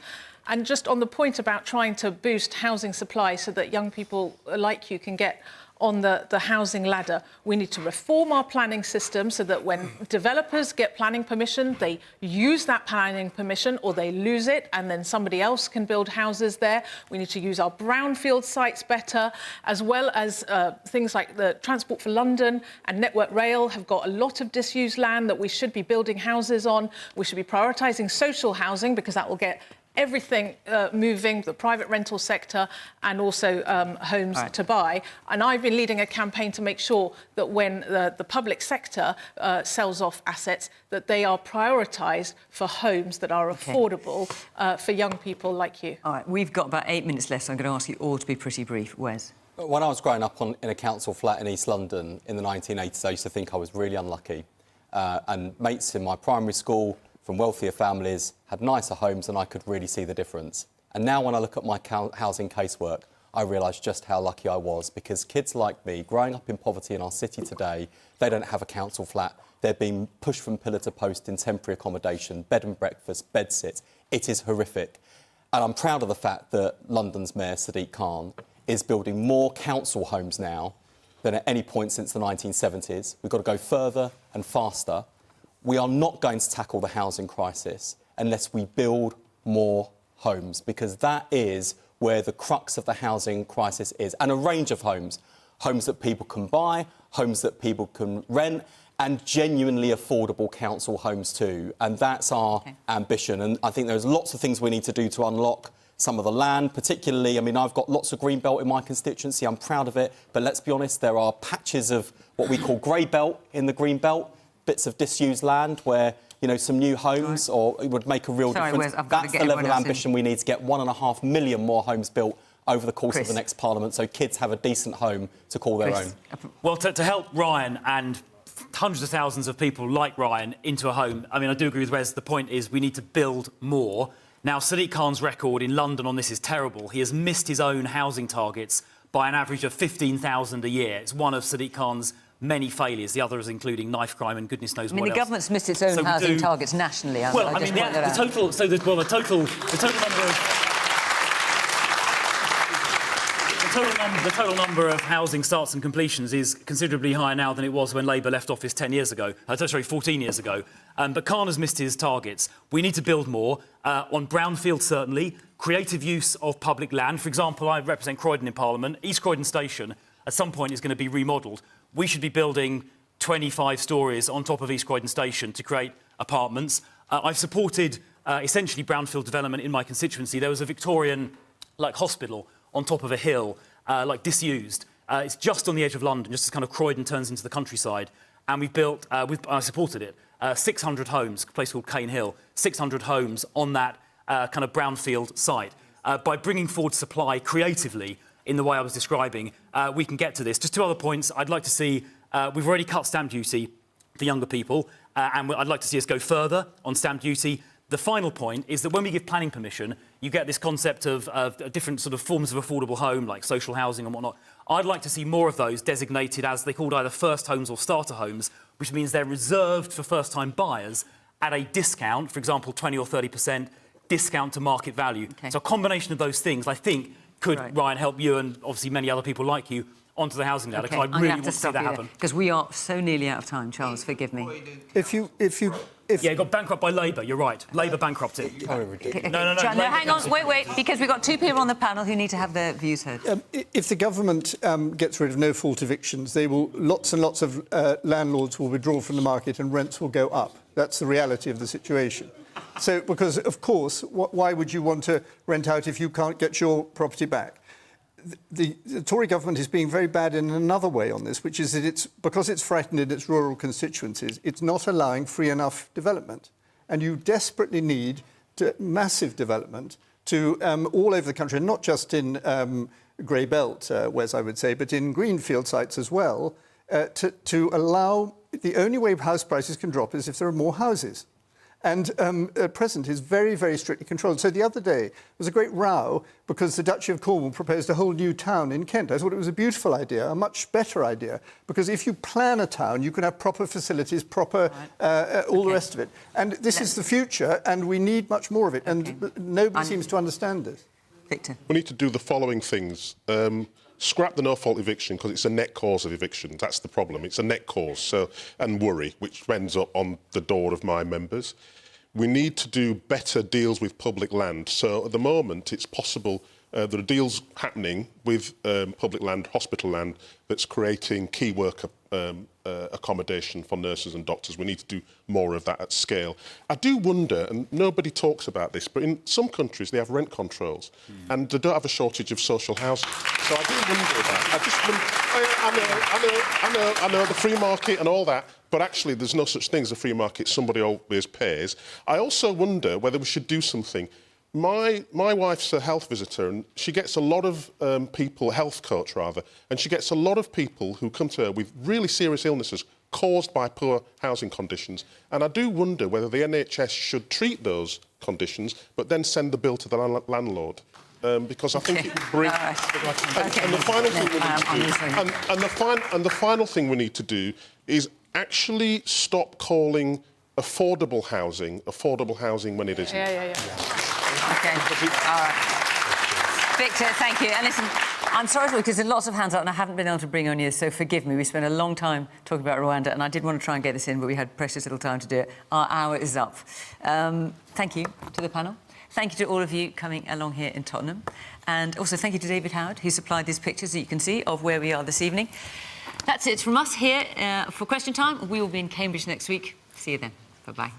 And just on the point about trying to boost housing supply so that young people like you can get on the housing ladder, we need to reform our planning system so that when developers get planning permission, they use that planning permission or they lose it and then somebody else can build houses there. We need to use our brownfield sites better, as well as things like the Transport for London and Network Rail have got a lot of disused land that we should be building houses on. We should be prioritising social housing because that will get everything moving, the private rental sector and also homes to buy. And I've been leading a campaign to make sure that when the public sector sells off assets, that they are prioritised for homes that are affordable for young people like you. All right, we've got about 8 minutes left, so I'm going to ask you all to be pretty brief. Wes? When I was growing up in a council flat in East London in the 1980s, I used to think I was really unlucky. And mates in my primary school from wealthier families had nicer homes and I could really see the difference. And now when I look at my housing casework, I realise just how lucky I was, because kids like me, growing up in poverty in our city today, they don't have a council flat. They're being pushed from pillar to post in temporary accommodation, bed and breakfast, bedsit. It is horrific. And I'm proud of the fact that London's Mayor, Sadiq Khan, is building more council homes now than at any point since the 1970s. We've got to go further and faster. We are not going to tackle the housing crisis unless we build more homes, because that is where the crux of the housing crisis is. And a range of homes. Homes that people can buy, homes that people can rent, and genuinely affordable council homes too. And that's our ambition. And I think there's lots of things we need to do to unlock some of the land, particularly, I mean, I've got lots of green belt in my constituency, I'm proud of it, but let's be honest, there are patches of what we call grey belt in the green belt, bits of disused land where, you know, some new homes or it would make a real difference. That's the level of ambition we need to get 1.5 million more homes built over the course of the next Parliament so kids have a decent home to call their own. Well, to help Ryan and hundreds of thousands of people like Ryan into a home, I mean, I do agree with Wes, the point is we need to build more. Now, Sadiq Khan's record in London on this is terrible. He has missed his own housing targets by an average of 15,000 a year. It's one of Sadiq Khan's many failures, the others including knife crime and goodness knows what else. I mean, the government's missed its own housing targets nationally. Well, I mean, the total number of housing starts and completions is considerably higher now than it was when Labour left office 14 years ago. But Khan has missed his targets. We need to build more on brownfield, certainly. Creative use of public land. For example, I represent Croydon in Parliament. East Croydon Station at some point is going to be remodelled. We should be building 25 storeys on top of East Croydon Station to create apartments. I've supported essentially brownfield development in my constituency. There was a Victorian hospital on top of a hill, disused. It's just on the edge of London, just as kind of Croydon turns into the countryside. And we've built, I supported it, 600 homes, a place called Cane Hill, 600 homes on that kind of brownfield site. By bringing forward supply creatively in the way I was describing, we can get to this. Just two other points. I'd like to see, we've already cut stamp duty for younger people, and I'd like to see us go further on stamp duty. The final point is that when we give planning permission, you get this concept of different sort of forms of affordable home, like social housing and whatnot. I'd like to see more of those designated as they're called either first homes or starter homes, which means they're reserved for first-time buyers at a discount, for example, 20 or 30% discount to market value. Okay. So a combination of those things, I think, could, Ryan, help you and obviously many other people like you onto the housing ladder, because I really want to see that happen. Because we are so nearly out of time, Charles, forgive me. Yeah, it got bankrupt by Labour, you're right. Labour bankrupted. No, hang on, wait, because we've got two people on the panel who need to have their views heard. If the government gets rid of no-fault evictions, lots and lots of landlords will withdraw from the market and rents will go up. That's the reality of the situation. So, because, of course, why would you want to rent out if you can't get your property back? The Tory government is being very bad in another way on this, which is that because it's frightened in its rural constituencies, it's not allowing free enough development. And you desperately need massive development to all over the country, and not just in grey belt, Wes, I would say, but in greenfield sites as well, to allow... The only way house prices can drop is if there are more houses. And at present is very, very strictly controlled. So the other day, there was a great row because the Duchy of Cornwall proposed a whole new town in Kent. I thought it was a beautiful idea, a much better idea, because if you plan a town, you can have proper facilities, all the rest of it. And this is the future, and we need much more of it. And nobody seems to understand this. Victor. We need to do the following things. Scrap the no-fault eviction, because it's a net cause of eviction. That's the problem. It's a net cause, and worry, which ends up on the door of my members. We need to do better deals with public land. So at the moment, it's possible there are deals happening with public land, hospital land, that's creating key worker accommodation for nurses and doctors. We need to do more of that at scale. I do wonder, and nobody talks about this, but in some countries they have rent controls and they don't have a shortage of social housing. So I do wonder that. I know the free market and all that, but actually there's no such thing as a free market. Somebody always pays. I also wonder whether we should do something. My wife's a health visitor, and she gets a lot of people, health coach rather, and she gets a lot of people who come to her with really serious illnesses caused by poor housing conditions. And I do wonder whether the NHS should treat those conditions, but then send the bill to the landlord. Because I think it would bring... And the final thing we need to do... And the final thing we need to do is actually stop calling affordable housing when it isn't. OK. All right. Victor, thank you. And listen, I'm sorry because there's lots of hands up and I haven't been able to bring on you, so forgive me. We spent a long time talking about Rwanda and I did want to try and get this in, but we had precious little time to do it. Our hour is up. Thank you to the panel. Thank you to all of you coming along here in Tottenham. And also thank you to David Howard, who supplied these pictures that you can see of where we are this evening. That's it from us here for Question Time. We will be in Cambridge next week. See you then. Bye-bye.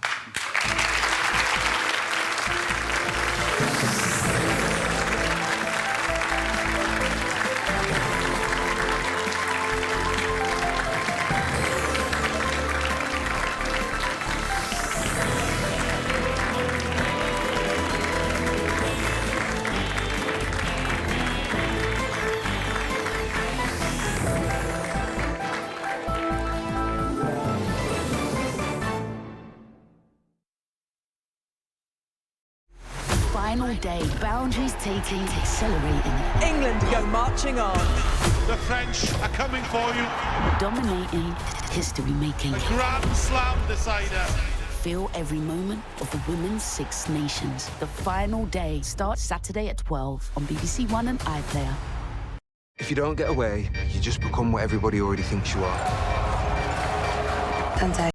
final day, boundaries taking, accelerating. England go marching on. The French are coming for you. Dominating, history making. A Grand Slam decider. Feel every moment of the Women's Six Nations. The final day starts Saturday at 12 on BBC One and iPlayer. If you don't get away, you just become what everybody already thinks you are.